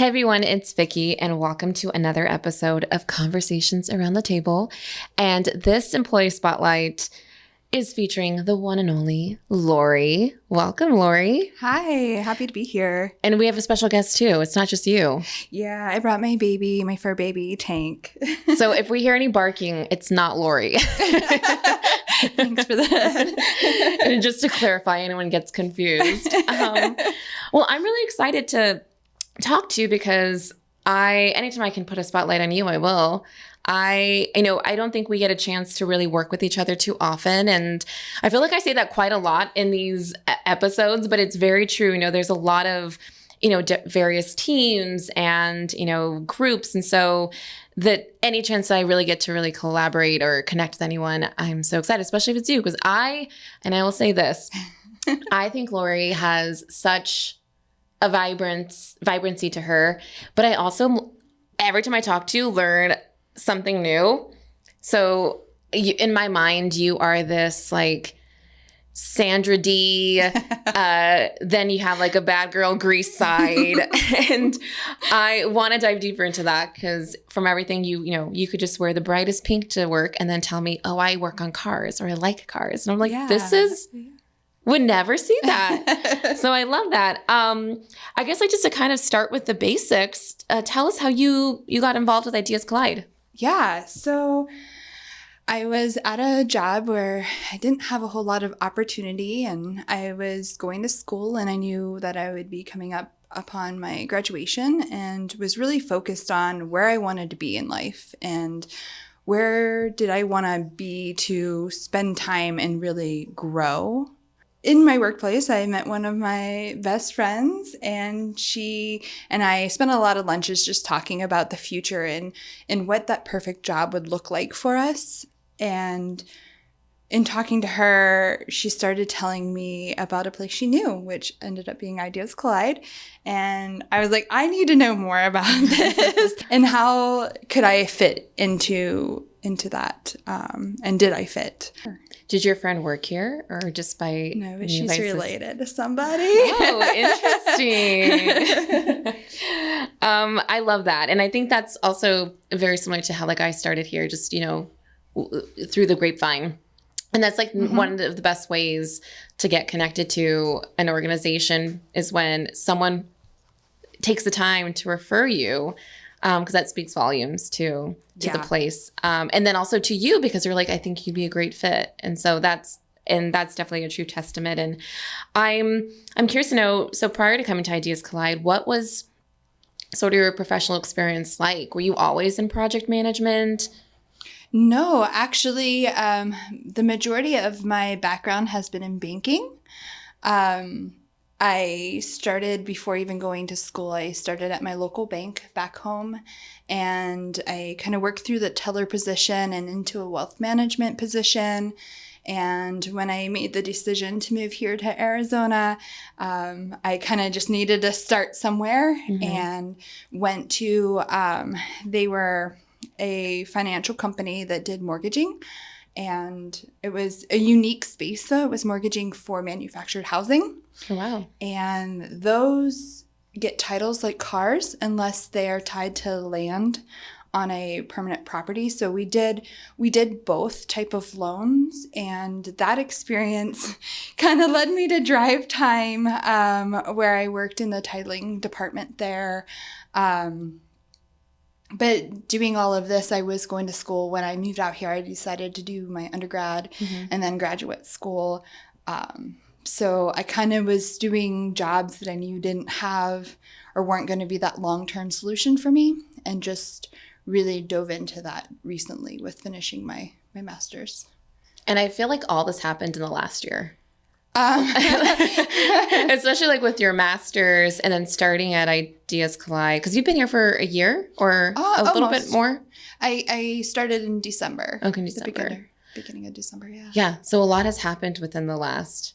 Hey everyone, it's Vicky, and welcome to another episode of Conversations Around the Table. And this employee spotlight is featuring the one and only Lori. Welcome, Lori. Hi, happy to be here. And we have a special guest too. It's not just you. Yeah, I brought my baby, my fur baby, Tank. So if we hear any barking, it's not Lori. Thanks for that. And just to clarify, anyone gets confused. Well, I'm really excited to talk to you because anytime I can put a spotlight on you, I will. I don't think we get a chance to really work with each other too often. And I feel like I say that quite a lot in these episodes, but it's very true. There's a lot of, various teams and, groups. And so that any chance I really get to really collaborate or connect with anyone, I'm so excited, especially if it's you. Because I will say this, I think Lori has such a vibrancy to her, but I also, every time I talk to you, learn something new. So in my mind, you are this like Sandra D, then you have like a bad girl Grease side. And I want to dive deeper into that because from everything you could just wear the brightest pink to work and then tell me, oh, I work on cars or I like cars. And I'm like, would never see that. So I love that. I guess just to kind of start with the basics, tell us how you got involved with Ideas Collide. Yeah, so I was at a job where I didn't have a whole lot of opportunity, and I was going to school, and I knew that I would be coming up upon my graduation and was really focused on where I wanted to be in life and where did I want to be to spend time and really grow. In my workplace, I met one of my best friends, and she and I spent a lot of lunches just talking about the future and what that perfect job would look like for us. And in talking to her, she started telling me about a place she knew, which ended up being Ideas Collide. And I was like, I need to know more about this and how could I fit into that? And did I fit? Did your friend work here or just by No, but she's related to somebody. Oh, interesting. I love that. And I think that's also very similar to how I started here, just, through the grapevine. And that's one of the best ways to get connected to an organization is when someone takes the time to refer you, because that speaks volumes to the place. And then also to you, because you're like, I think you'd be a great fit. And so that's definitely a true testament. And I'm curious to know, so prior to coming to Ideas Collide, what was sort of your professional experience like? Were you always in project management? No, actually, the majority of my background has been in banking. I started before even going to school. I started at my local bank back home, and I kind of worked through the teller position and into a wealth management position. And when I made the decision to move here to Arizona, I kind of just needed to start somewhere and went to, they were a financial company that did mortgaging. And it was a unique space, though. It was mortgaging for manufactured housing. Oh, wow. And those get titles like cars unless they are tied to land on a permanent property. So we did both type of loans, and that experience kind of led me to Drive Time, where I worked in the titling department there. But doing all of this, I was going to school. When I moved out here, I decided to do my undergrad and then graduate school. So I kind of was doing jobs that I knew didn't have or weren't going to be that long-term solution for me, and just really dove into that recently with finishing my master's. And I feel like all this happened in the last year. Especially with your master's and then starting at Ideas Collide, because you've been here for a year or a little bit more. I started in December. Okay, December. Beginning of December, yeah. Yeah, so a lot has happened within the last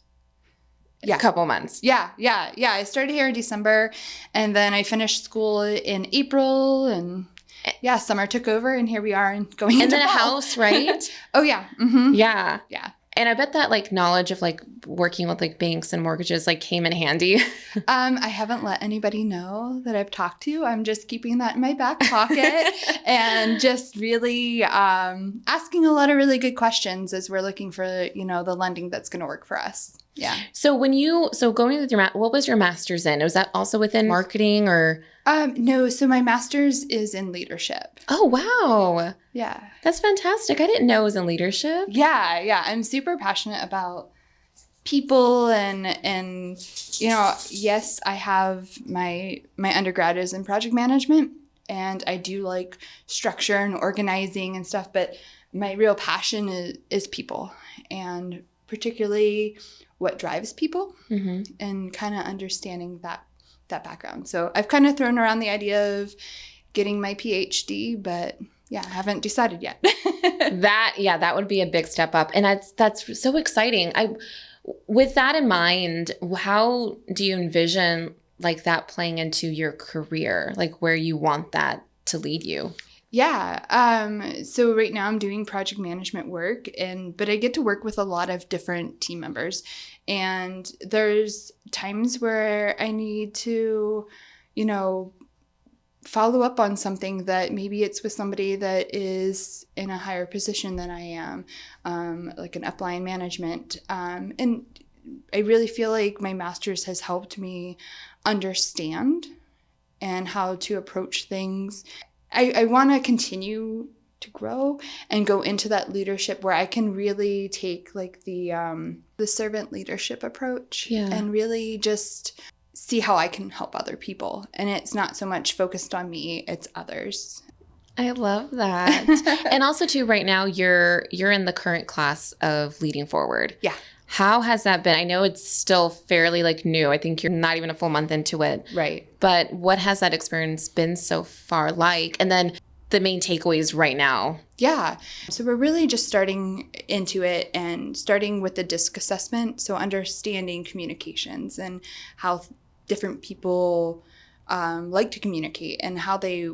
couple months. Yeah. I started here in December, and then I finished school in April, and summer took over, and here we are and going into fall. a house, right? Oh yeah. Mm-hmm. Yeah. And I bet that like knowledge of like working with like banks and mortgages like came in handy. I haven't let anybody know that I've talked to. I'm just keeping that in my back pocket and just really asking a lot of really good questions as we're looking for, the lending that's going to work for us. Yeah. So going with what was your master's in? Was that also within marketing or? No, so my master's is in leadership. Oh, wow. Yeah. That's fantastic. I didn't know it was in leadership. Yeah. I'm super passionate about people and yes, I have my undergrad is in project management and I do like structure and organizing and stuff, but my real passion is people and particularly what drives people and kind of understanding that background. So I've kind of thrown around the idea of getting my PhD, but yeah, I haven't decided yet. That would be a big step up. And that's so exciting. With that in mind, how do you envision like that playing into your career, like where you want that to lead you? Yeah. So right now I'm doing project management work but I get to work with a lot of different team members and there's times where I need to, follow up on something that maybe it's with somebody that is in a higher position than I am, like an upline management. And I really feel like my master's has helped me understand and how to approach things. I want to continue to grow and go into that leadership where I can really take like the servant leadership approach and really just see how I can help other people. And it's not so much focused on me, it's others. I love that. And also too, right now you're in the current class of Leading Forward. Yeah. How has that been? I know it's still fairly like new. I think you're not even a full month into it. Right. But what has that experience been so far like? And then the main takeaways right now. Yeah. So we're really just starting into it and starting with the DISC assessment. So understanding communications and how different people like to communicate and how they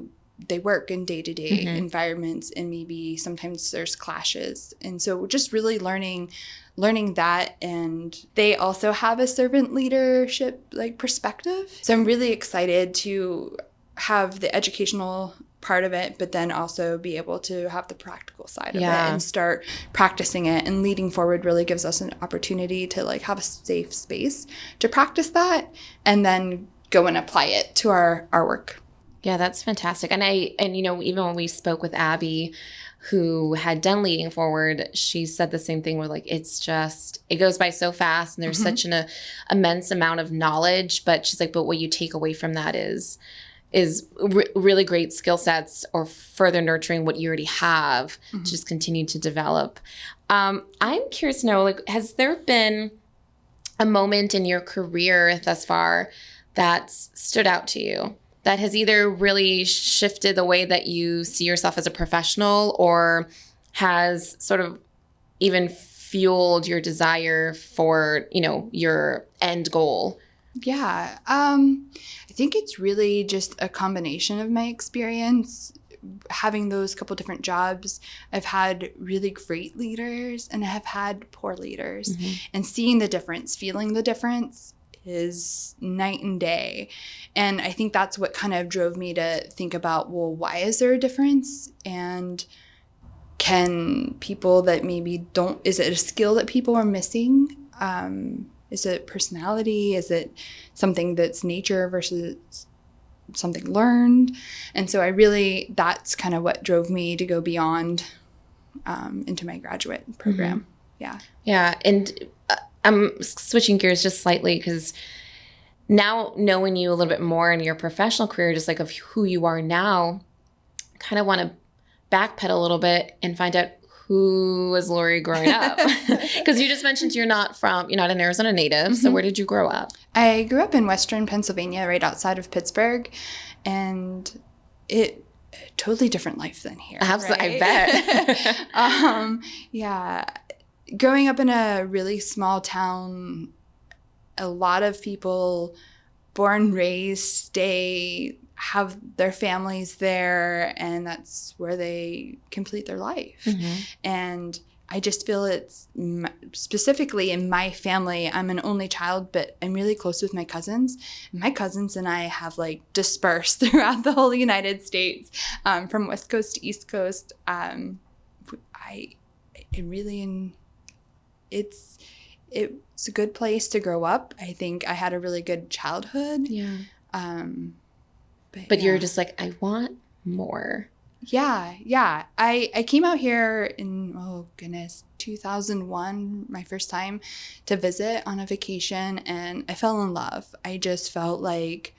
work in day-to-day environments, and maybe sometimes there's clashes. And so we're just really learning that. And they also have a servant leadership like perspective. So I'm really excited to have the educational part of it, but then also be able to have the practical side of it and start practicing it. And Leading Forward really gives us an opportunity to like have a safe space to practice that and then go and apply it to our work. Yeah, that's fantastic. And even when we spoke with Abby, who had done Leading Forward, she said the same thing where like it goes by so fast and there's such an immense amount of knowledge, but she's like, but what you take away from that is really great skill sets or further nurturing what you already have to just continue to develop. I'm curious to know, like, has there been a moment in your career thus far that's stood out to you that has either really shifted the way that you see yourself as a professional or has sort of even fueled your desire for, your end goal? Yeah. I think it's really just a combination of my experience having those couple different jobs. I've had really great leaders and I have had poor leaders, and seeing the difference, feeling the difference is night and day. And I think that's what kind of drove me to think about, well, why is there a difference? And can people that maybe is it a skill that people are missing? Is it personality? Is it something that's nature versus something learned? And so that's kind of what drove me to go beyond into my graduate program. Yeah. Yeah. And I'm switching gears just slightly because now knowing you a little bit more in your professional career, just like of who you are now, kind of want to backpedal a little bit and find out who was Lori growing up? Because you just mentioned you're not an Arizona native. So where did you grow up? I grew up in Western Pennsylvania, right outside of Pittsburgh, and totally different life than here. Absolutely, right? I bet. Yeah. Growing up in a really small town, a lot of people born, raised, have their families there, and that's where they complete their life. And I just feel it's specifically in my family, I'm an only child, but I'm really close with my cousins. My cousins and I have like dispersed throughout the whole United States, from West Coast to East Coast. It's a good place to grow up. I think I had a really good childhood. Yeah. But You're just like, I want more. Yeah. I came out here in, 2001, my first time to visit on a vacation, and I fell in love. I just felt like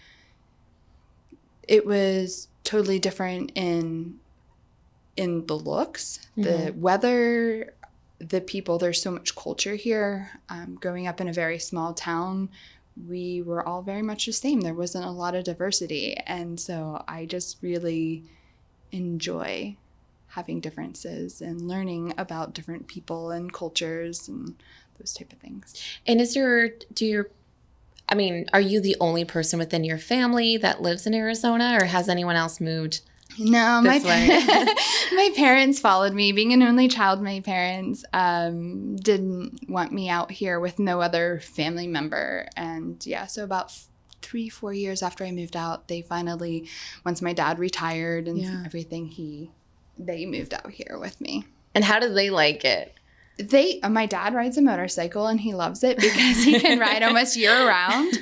it was totally different in the looks, the weather, the people. There's so much culture here. Growing up in a very small town, we were all very much the same. There wasn't a lot of diversity. And so I just really enjoy having differences and learning about different people and cultures and those type of things. And are you the only person within your family that lives in Arizona, or has anyone else moved? No, this way? my parents followed me. Being an only child, my parents didn't want me out here with no other family member. And so about 3-4 years after I moved out, they finally, once my dad retired and everything, they moved out here with me. And how do they like it? My dad rides a motorcycle and he loves it because he can ride almost year round,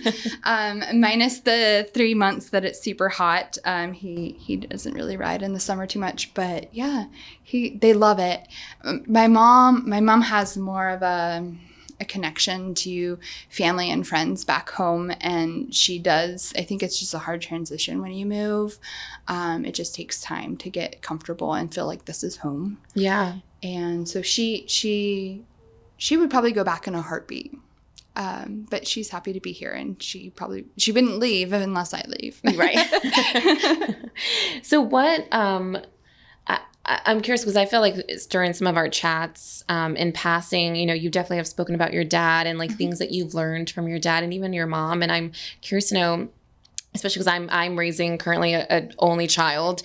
minus the 3 months that it's super hot. He doesn't really ride in the summer too much, but they love it. My mom has more of a connection to family and friends back home, and she does. I think it's just a hard transition when you move. It just takes time to get comfortable and feel like this is home. Yeah. And so she would probably go back in a heartbeat. But she's happy to be here, and she wouldn't leave unless I leave. Right. So what, I'm curious, because I feel like during some of our chats in passing, you definitely have spoken about your dad and like things that you've learned from your dad and even your mom. And I'm curious to know, especially because I'm raising currently an only child.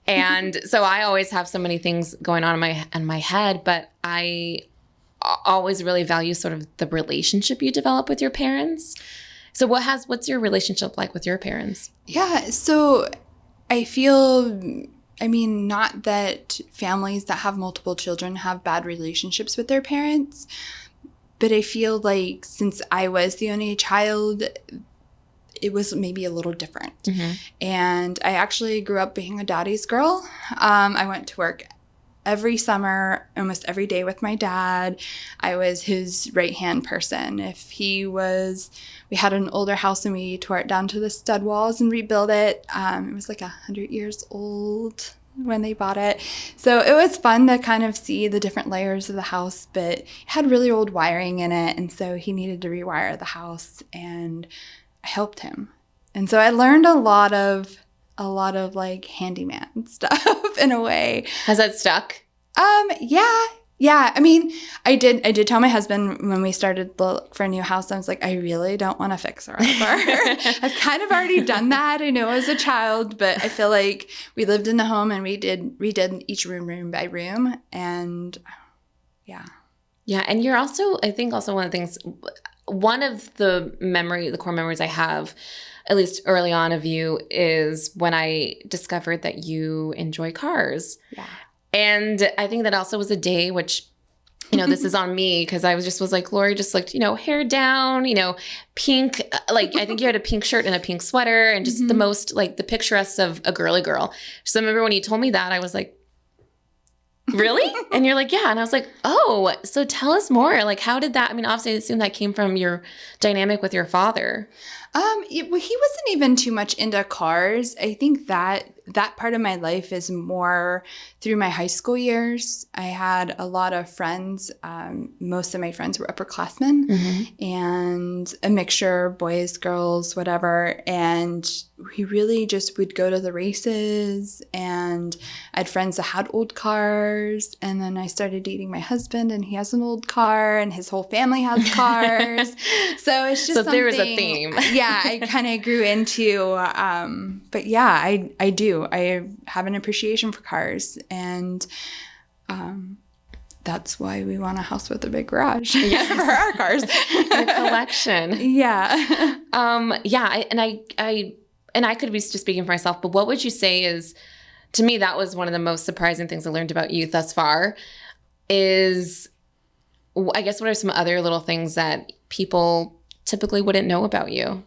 And so I always have so many things going on in my head, but I always really value sort of the relationship you develop with your parents. So what's your relationship like with your parents? Yeah, so I feel, not that families that have multiple children have bad relationships with their parents, but I feel like since I was the only child, it was maybe a little different. And I actually grew up being a daddy's girl. I went to work every summer, almost every day with my dad. I was his right-hand person. We had an older house and we tore it down to the stud walls and rebuilt it. It was like 100 years old when they bought it. So it was fun to kind of see the different layers of the house, but it had really old wiring in it. And so he needed to rewire the house, and I helped him. And so I learned a lot of like handyman stuff in a way. Has that stuck? Yeah. I did tell my husband when we started to look for a new house, I was like, I really don't want to fix her up. I've kind of already done that, I know, as a child, but I feel like we lived in the home and we redid each room by room. And yeah. Yeah. And you're also, I think also one of the core memories I have, at least early on of you, is when I discovered that you enjoy cars. Yeah. And I think that also was a day which, this is on me, because I was like, Lori just looked, hair down, pink, like I think you had a pink shirt and a pink sweater and just the most like the picturesque of a girly girl. So I remember when you told me that, I was like, really? And you're like, yeah. And I was like, oh, so tell us more. Like, how did that, obviously I assume that came from your dynamic with your father. He wasn't even too much into cars. I think that part of my life is more through my high school years. I had a lot of friends. Most of my friends were upperclassmen and a mixture, boys, girls, whatever. And we really just would go to the races, and I had friends that had old cars. And then I started dating my husband, and he has an old car, and his whole family has cars. So it's just there was a theme. Yeah, I kind of grew into, but yeah, I do. I have an appreciation for cars, and that's why we want a house with a big garage Yes. for our cars. Your collection. Yeah. And I could be just speaking for myself, but what would you say is, to me, that was one of the most surprising things I learned about you thus far is, I guess, what are some other little things that people typically wouldn't know about you?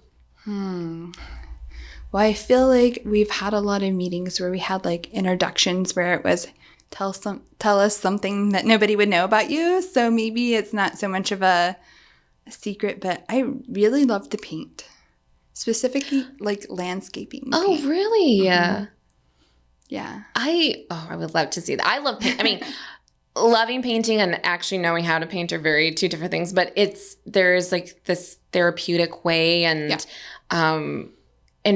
Well, I feel like we've had a lot of meetings where we had like introductions where it was tell us something that nobody would know about you. So maybe it's not so much of a secret, but I really love to paint, specifically like landscaping. Oh, paint. really? Yeah. I would love to see that. I love paint. I mean, loving painting and actually knowing how to paint are two different things, but there's like this therapeutic way and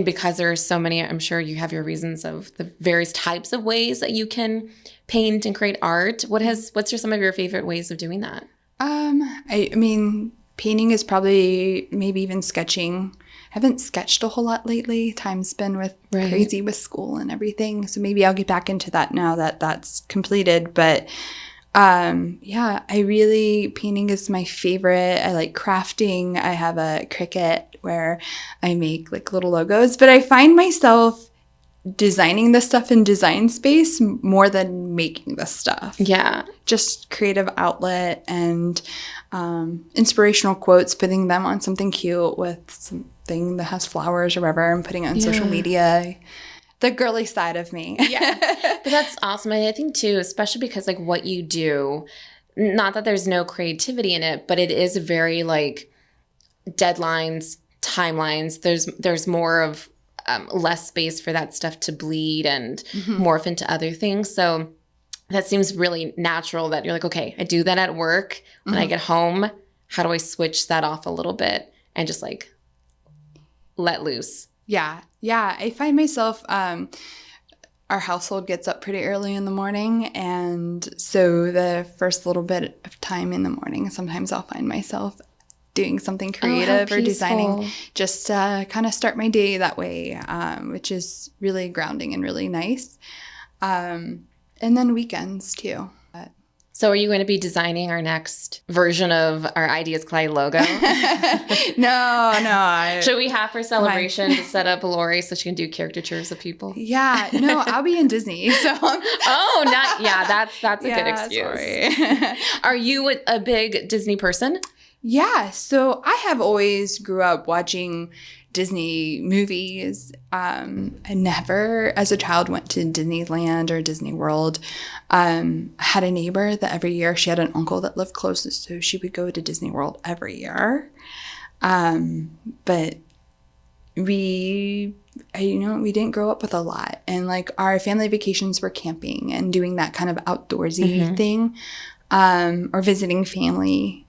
because there are so many, I'm sure you have your reasons of the various types of ways that you can paint and create art. What's some of your favorite ways of doing that? I mean, painting is probably, maybe even sketching. I haven't sketched a whole lot lately. Time's been crazy with school and everything. So maybe I'll get back into that now that that's completed. But painting is my favorite. I like crafting. I have a Cricut where I make like little logos, but I find myself designing this stuff in design space more than making the stuff. Yeah. Just creative outlet and inspirational quotes, putting them on something cute with something that has flowers or whatever and putting it on social media. The girly side of me. Yeah. But that's awesome. And I think too, especially because like what you do, not that there's no creativity in it, but it is very like deadlines, timelines. There's more of less space for that stuff to bleed and morph into other things. So that seems really natural that you're like, okay, I do that at work. When I get home, how do I switch that off a little bit and just like let loose? Yeah. I find myself, our household gets up pretty early in the morning. And so the first little bit of time in the morning, sometimes I'll find myself doing something creative or designing just to kind of start my day that way, which is really grounding and really nice. And then weekends too. So are you going to be designing our next version of our Ideas Collide logo? No. Should we have for celebration to set up Lori so she can do caricatures of people? Yeah, no, I'll be in Disney. So that's a good excuse. Sorry. Are you a big Disney person? Yeah, so I have always grew up watching Disney movies. I never, as a child, went to Disneyland or Disney World. I had a neighbor that every year, she had an uncle that lived closest, so she would go to Disney World every year. But we didn't grow up with a lot. And like our family vacations were camping and doing that kind of outdoorsy thing, or visiting family.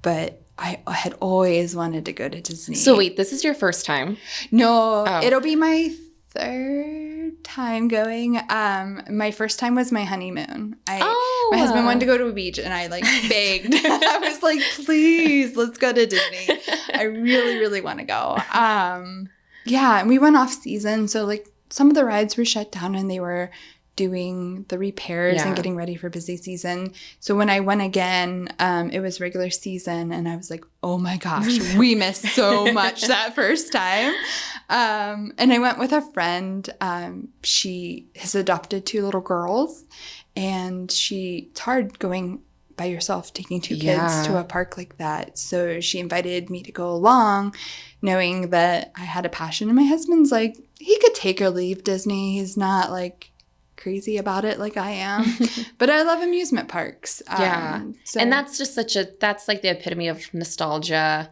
But I had always wanted to go to Disney. So wait, this is your first time? No, It'll be my third time going. My first time was my honeymoon. My husband wanted to go to a beach and I like begged. I was like, please, let's go to Disney. I really, really want to go. And we went off season. So like some of the rides were shut down and they were doing the repairs and getting ready for busy season. So when I went again, it was regular season and I was like, oh my gosh, we missed so much that first time. And I went with a friend. She has adopted 2 little girls and it's hard going by yourself, taking 2 kids to a park like that. So she invited me to go along, knowing that I had a passion. And my husband's like, he could take or leave Disney. He's not like crazy about it like I am, but I love amusement parks. And that's just that's like the epitome of nostalgia,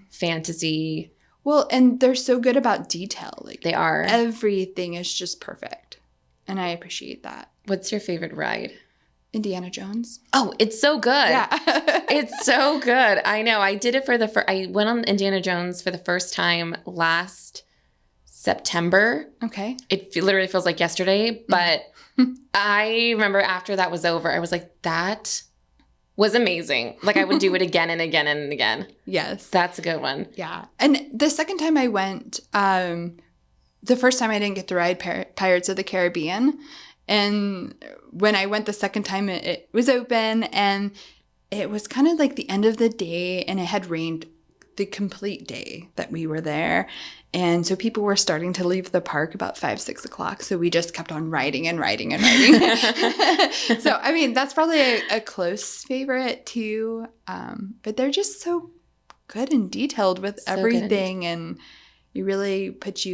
fantasy. Well, and they're so good about detail. Like they are. Everything is just perfect. And I appreciate that. What's your favorite ride? Indiana Jones. Oh, it's so good. Yeah. It's so good. I know. I did it for I went on Indiana Jones for the first time last September. Okay. It literally feels like yesterday, but I remember after that was over, I was like, that was amazing. Like I would do it again and again and again. Yes. That's a good one. Yeah. And the second time I went, the first time I didn't get to ride Pirates of the Caribbean. And when I went the second time, it was open, and it was kind of like the end of the day, and it had rained the complete day that we were there. And so people were starting to leave the park about 5, 6 o'clock. So we just kept on riding and riding and riding. So, I mean, that's probably a close favorite too. But they're just so good and detailed with So everything. And it really makes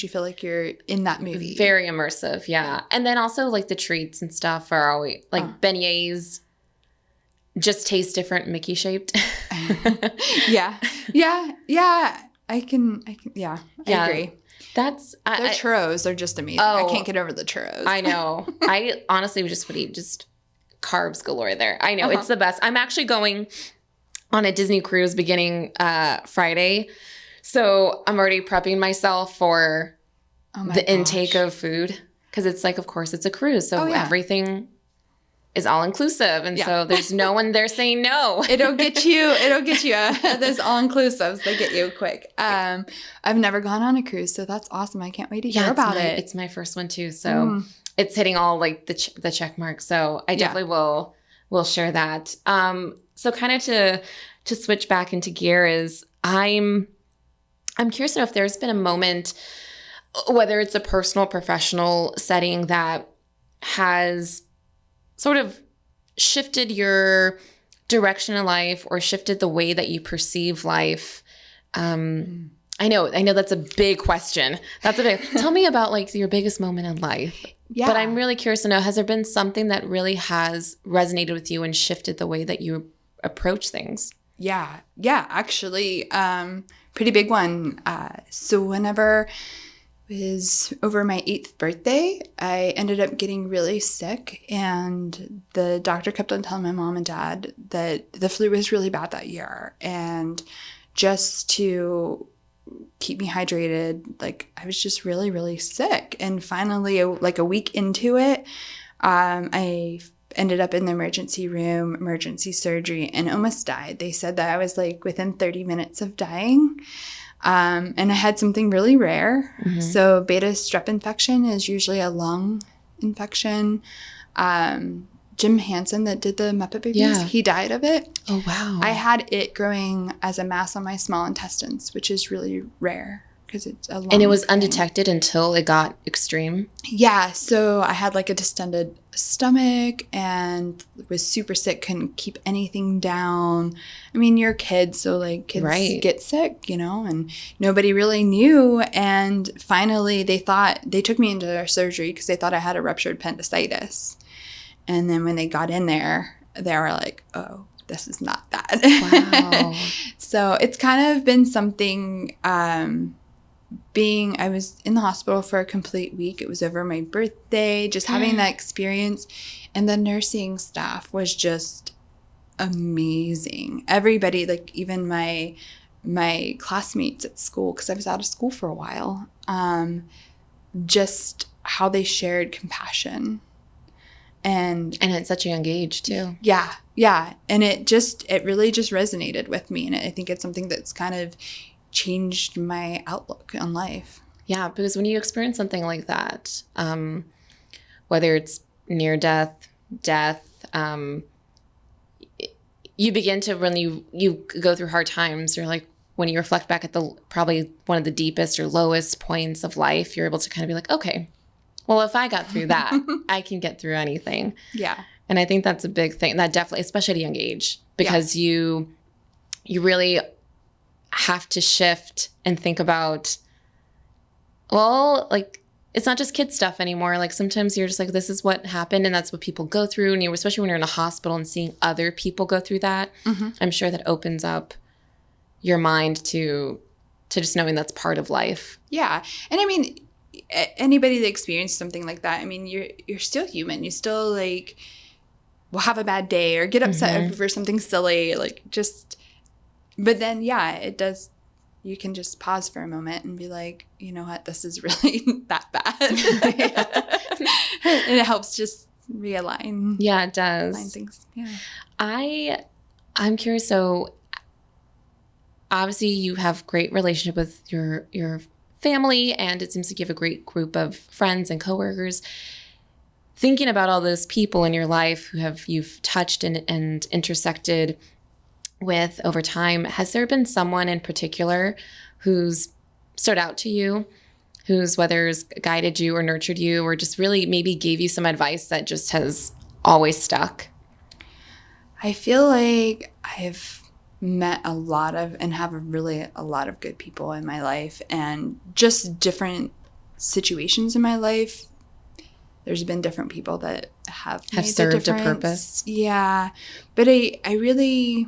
you feel like you're in that movie. Very immersive, yeah. And then also like the treats and stuff are always like beignets just taste different, Mickey shaped. Yeah. I agree. They're churros are just amazing. I can't get over the churros. I know. I honestly just would eat just carbs galore there. I know. It's the best. I'm actually going on a Disney cruise beginning Friday. So I'm already prepping myself for intake of food. Because it's like, of course, it's a cruise. So everything is all inclusive. And so there's no one there saying no. It'll get you. Those all inclusives, they get you quick. I've never gone on a cruise, so that's awesome. I can't wait to hear about it. It's my first one too. So it's hitting all like the check mark. So I definitely will share that. So kind of to switch back into gear is I'm curious to know if there's been a moment, whether it's a personal, professional setting that has sort of shifted your direction in life or shifted the way that you perceive life. I know that's a big question. Tell me about like your biggest moment in life. Yeah. But I'm really curious to know, has there been something that really has resonated with you and shifted the way that you approach things? Yeah, actually, pretty big one. So whenever was over my 8th birthday, I ended up getting really sick, and the doctor kept on telling my mom and dad that the flu was really bad that year, and just to keep me hydrated, like I was just really, really sick. And finally, like a week into it, I ended up in the emergency room, emergency surgery, and almost died. They said that I was like within 30 minutes of dying. And I had something really rare. Mm-hmm. So beta strep infection is usually a lung infection. Jim Henson that did the Muppet Babies, he died of it. Oh, wow. I had it growing as a mass on my small intestines, which is really rare because it's a lung And it was thing. undetected until it got extreme? Yeah. So I had like a distended stomach and was super sick, couldn't keep anything down. I mean, you're a kid, so like kids get sick, and nobody really knew. And finally they took me into their surgery because they thought I had a ruptured appendicitis. And then when they got in there, they were like, oh, this is not that. Wow. So it's kind of been something, I was in the hospital for a complete week. It was over my birthday, just having that experience. And the nursing staff was just amazing. Everybody, like even my classmates at school, because I was out of school for a while, just how they shared compassion. And at such a young age too. Yeah. And it really just resonated with me. And I think it's something that's kind of changed my outlook on life. Yeah, because when you experience something like that, whether it's near death, you begin to, when you go through hard times, you're like, when you reflect back at probably one of the deepest or lowest points of life, you're able to kind of be like, okay, well, if I got through that, I can get through anything. Yeah. And I think that's a big thing. That definitely, especially at a young age, because you really have to shift and think about, well, like, it's not just kid stuff anymore. Like sometimes you're just like, this is what happened and that's what people go through. And especially when you're in a hospital and seeing other people go through that, I'm sure that opens up your mind to just knowing that's part of life. Yeah. And I mean, anybody that experienced something like that, I mean, you're still human. You still like will have a bad day or get upset over something silly, like just. But then, it does. You can just pause for a moment and be like, you know what, this is really that bad. And it helps just realign. Yeah, it does. Align things. Yeah. I'm curious. So obviously, you have great relationship with your family, and it seems like you have a great group of friends and coworkers. thinking about all those people in your life who you've touched and intersected with over time, has there been someone in particular who's stood out to you, who's whether has guided you or nurtured you or just really maybe gave you some advice that just has always stuck? I feel like I've met a lot of and have a lot of good people in my life, and just different situations in my life. There's been different people that have made served the a difference. purpose. Yeah. But I really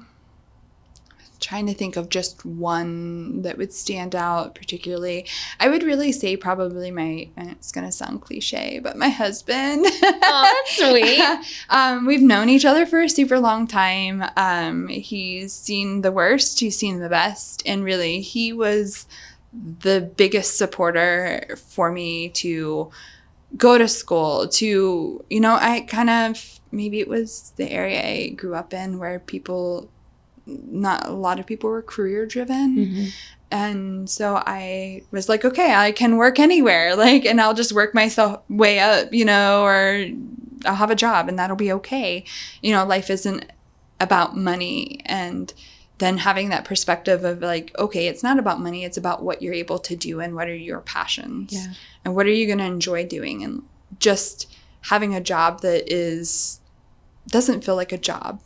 trying to think of just one that would stand out particularly. I would really say probably and it's going to sound cliche, but my husband. Oh, that's sweet. We've known each other for a super long time. He's seen the worst, he's seen the best, and really he was the biggest supporter for me to go to school, to, I kind of, maybe it was the area I grew up in where not a lot of people were career driven. Mm-hmm. And so I was like, okay, I can work anywhere, and I'll just work myself way up, or I'll have a job and that'll be okay. Life isn't about money. And then having that perspective of okay, it's not about money, it's about what you're able to do and what are your passions. Yeah. And what are you going to enjoy doing? And just having a job that doesn't feel like a job.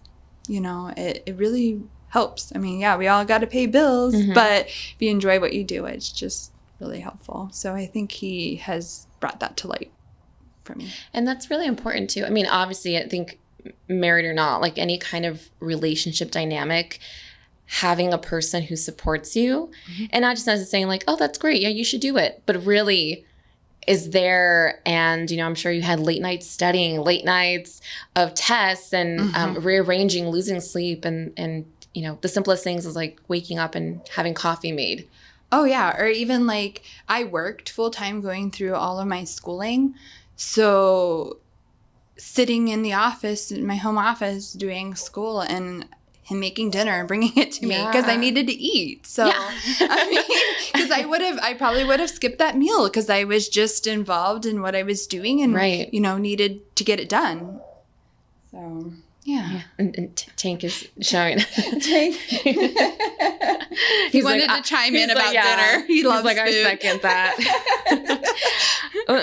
It really helps. I mean, yeah, we all got to pay bills, mm-hmm. but if you enjoy what you do, it's just really helpful. So I think he has brought that to light for me. And that's really important too. I mean, obviously, I think married or not, any kind of relationship dynamic, having a person who supports you, mm-hmm. and not just necessarily saying oh, that's great, yeah, you should do it, but really is there. And, I'm sure you had late nights studying, late nights of tests and mm-hmm. Rearranging, losing sleep. And the simplest things is waking up and having coffee made. Oh, yeah. Or even I worked full time going through all of my schooling. So sitting in the office, in my home office, doing school and him making dinner and bringing it to me because I needed to eat. So, yeah. because I probably would have skipped that meal because I was just involved in what I was doing and, right. Needed to get it done. So, yeah. And Tank is showing. Tank. He wanted to chime in about dinner. He loves food. I second that.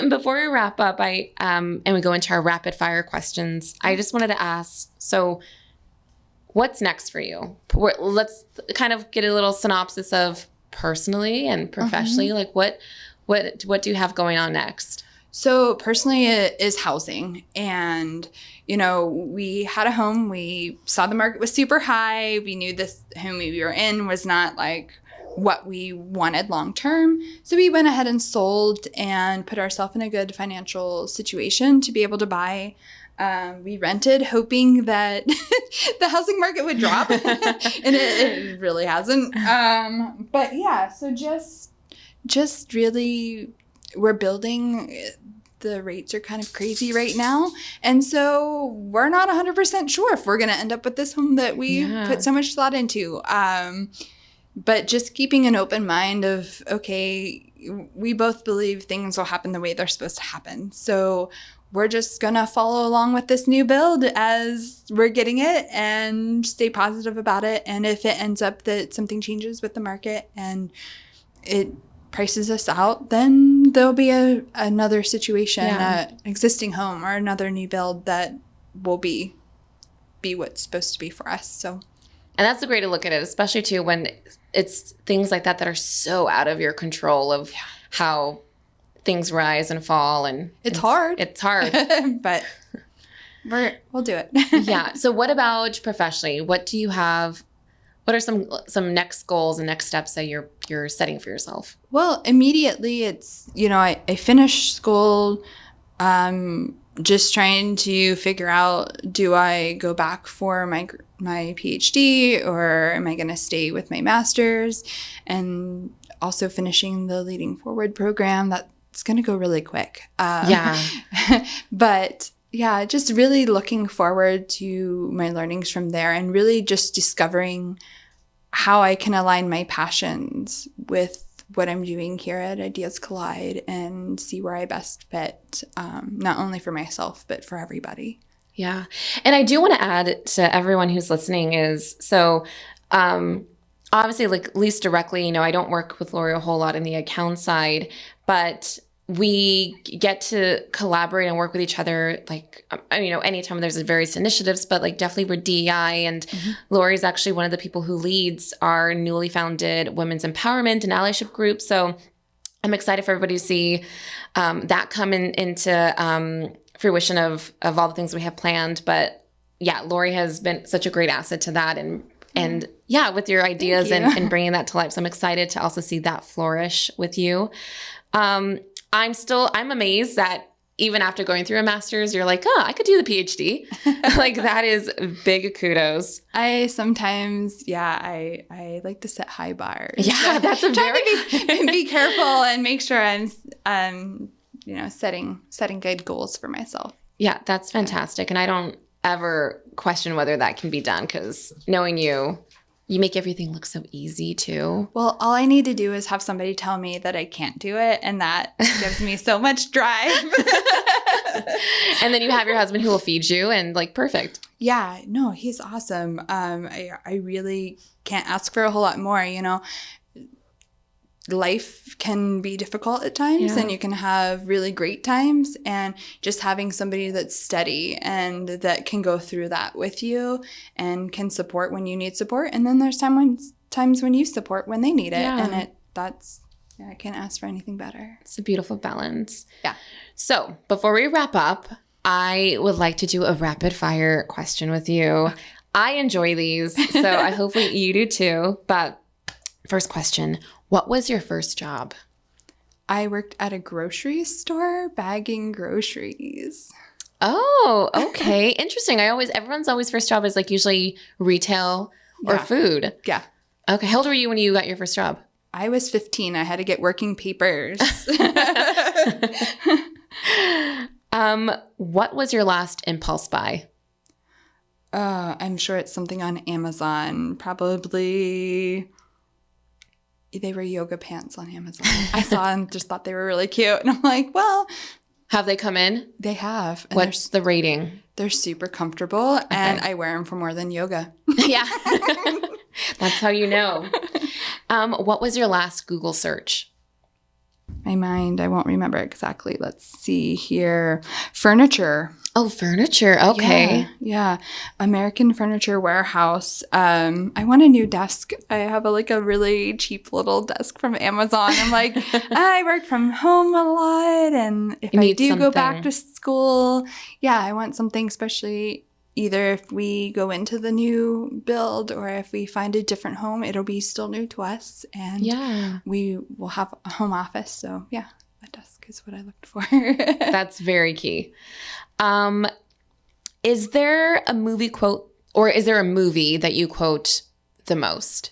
Before we wrap up, and we go into our rapid fire questions, I just wanted to ask, so what's next for you? Let's kind of get a little synopsis of personally and professionally. Mm-hmm. What do you have going on next? So personally, it is housing. And, we had a home. We saw the market was super high. We knew this home we were in was not what we wanted long term. So we went ahead and sold and put ourselves in a good financial situation to be able to buy. We rented hoping that the housing market would drop, and it really hasn't. But yeah, so just really, we're building. The rates are kind of crazy right now, and so we're not 100% sure if we're going to end up with this home that we put so much thought into. But just keeping an open mind of, okay, we both believe things will happen the way they're supposed to happen. So we're just going to follow along with this new build as we're getting it and stay positive about it. And if it ends up that something changes with the market and it prices us out, then there'll be another situation, an existing home or another new build that will be what's supposed to be for us. So, and that's a great way to look at it, especially too when it's things like that are so out of your control of how things rise and fall, and it's hard. It's hard, but we'll do it. Yeah. So, what about professionally? What do you have? What are some next goals and next steps that you're setting for yourself? Well, immediately it's I finished school, just trying to figure out, do I go back for my PhD or am I going to stay with my master's? And also finishing the Leading Forward program. That's going to go really quick. But yeah, just really looking forward to my learnings from there and really just discovering how I can align my passions with what I'm doing here at Ideas Collide and see where I best fit, not only for myself, but for everybody. Yeah. And I do want to add to everyone who's listening is, so obviously, like, at least directly, I don't work with Lori a whole lot in the account side, but we get to collaborate and work with each other, like, anytime there's various initiatives, but like definitely with DEI. And Lori's actually one of the people who leads our newly founded women's empowerment and allyship group. So I'm excited for everybody to see that come into fruition of all the things we have planned. But yeah, Lori has been such a great asset to that. And yeah, with your ideas and bringing that to life. So I'm excited to also see that flourish with you. I'm amazed that even after going through a master's, you're like, oh, I could do the PhD. Like, that is big kudos. I sometimes, I like to set high bars. Yeah, that's a very be careful and make sure I'm setting good goals for myself. Yeah, that's fantastic. And I don't ever question whether that can be done, because knowing you make everything look so easy too. Well, all I need to do is have somebody tell me that I can't do it, and that gives me so much drive. And then you have your husband who will feed you, and like, perfect. Yeah, no, he's awesome. I really can't ask for a whole lot more, Life can be difficult at times, and you can have really great times, and just having somebody that's steady and that can go through that with you and can support when you need support. And then there's times when you support when they need it. Yeah. And I can't ask for anything better. It's a beautiful balance. Yeah. So before we wrap up, I would like to do a rapid fire question with you. I enjoy these, so I hope you do too. But first question, what was your first job? I worked at a grocery store bagging groceries. Oh, okay. Interesting. Everyone's always first job is like usually retail or food. Yeah. Okay. How old were you when you got your first job? I was 15. I had to get working papers. What was your last impulse buy? I'm sure it's something on Amazon. Probably... They were yoga pants on Amazon. I saw and just thought they were really cute. And I'm like, well. Have they come in? They have. And what's the rating? They're super comfortable, and I wear them for more than yoga. Yeah. That's how you know. What was your last Google search? My mind, I won't remember exactly. Let's see here. Furniture. Oh, furniture. Okay. Yeah. American Furniture Warehouse. I want a new desk. I have a really cheap little desk from Amazon. I'm like, I work from home a lot, and if I do go back to school, I want something, especially either if we go into the new build or if we find a different home, it'll be still new to us, and we will have a home office. So a desk is what I looked for. That's very key. Is there a movie quote, or is there a movie that you quote the most?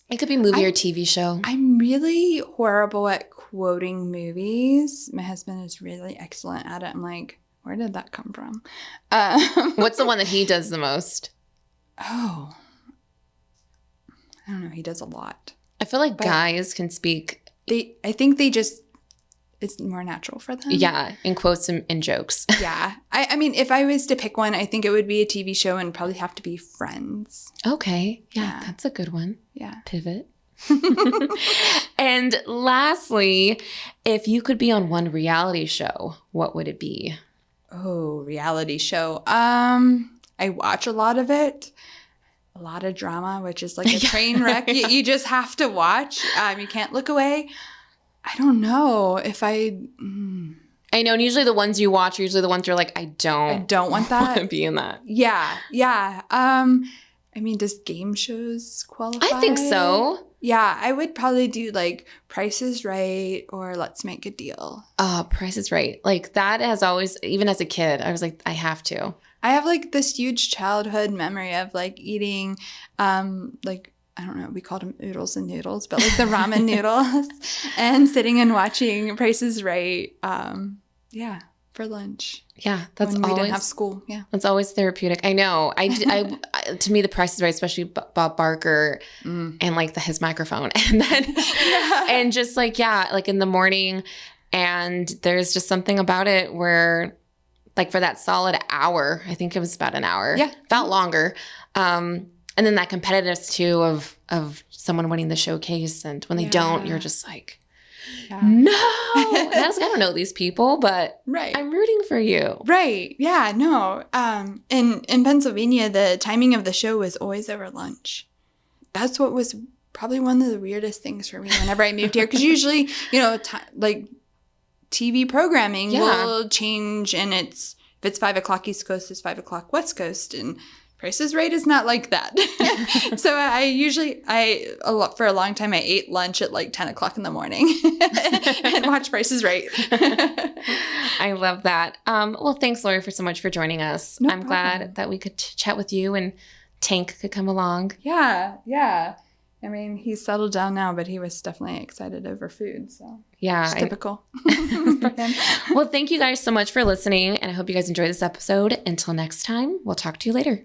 It could be a movie or TV show. I'm really horrible at quoting movies. My husband is really excellent at it. I'm like, where did that come from? What's the one that he does the most? Oh, I don't know. He does a lot. I feel like guys can speak. I think they just, it's more natural for them. Yeah, in quotes and jokes. Yeah. I mean, if I was to pick one, I think it would be a TV show and probably have to be Friends. Okay. Yeah, that's a good one. Yeah. Pivot. And lastly, if you could be on one reality show, what would it be? Oh, reality show. I watch a lot of it. A lot of drama, which is like a train wreck. You just have to watch. You can't look away. I don't know if I know, and usually the ones you watch are usually the ones you're like, I don't want that. Want to be in that. Yeah. I mean, does game shows qualify? I think so. Yeah, I would probably do like Price is Right or Let's Make a Deal. Price is Right. Like, that has always, even as a kid, I was like, I have to. I have like this huge childhood memory of like eating, like, I don't know, we called them oodles and noodles, but like the ramen noodles, and sitting and watching Price is Right. For lunch. Yeah, that's when always. We didn't have school. Yeah, that's always therapeutic. I know. to me, The Price is Right, especially Bob Barker and like his microphone, and then and just like like in the morning, and there's just something about it where like for that solid hour, I think it was about an hour, felt longer, and then that competitiveness too of someone winning the showcase, and when they don't, you're just like. No, and I was like, I don't know these people, but I'm rooting for you. Right. Yeah, no. In Pennsylvania, the timing of the show was always over lunch. That's what was probably one of the weirdest things for me whenever I moved here. Because usually, like TV programming will change, and if it's 5 o'clock East Coast, it's 5 o'clock West Coast, and Price is Right is not like that. So for a long time, I ate lunch at like 10 o'clock in the morning and watched Price is Right. I love that. Well, thanks, Lori, for so much for joining us. I'm glad that we could chat with you and Tank could come along. Yeah, yeah. I mean, he's settled down now, but he was definitely excited over food. So it's typical for him. Well, thank you guys so much for listening, and I hope you guys enjoyed this episode. Until next time, we'll talk to you later.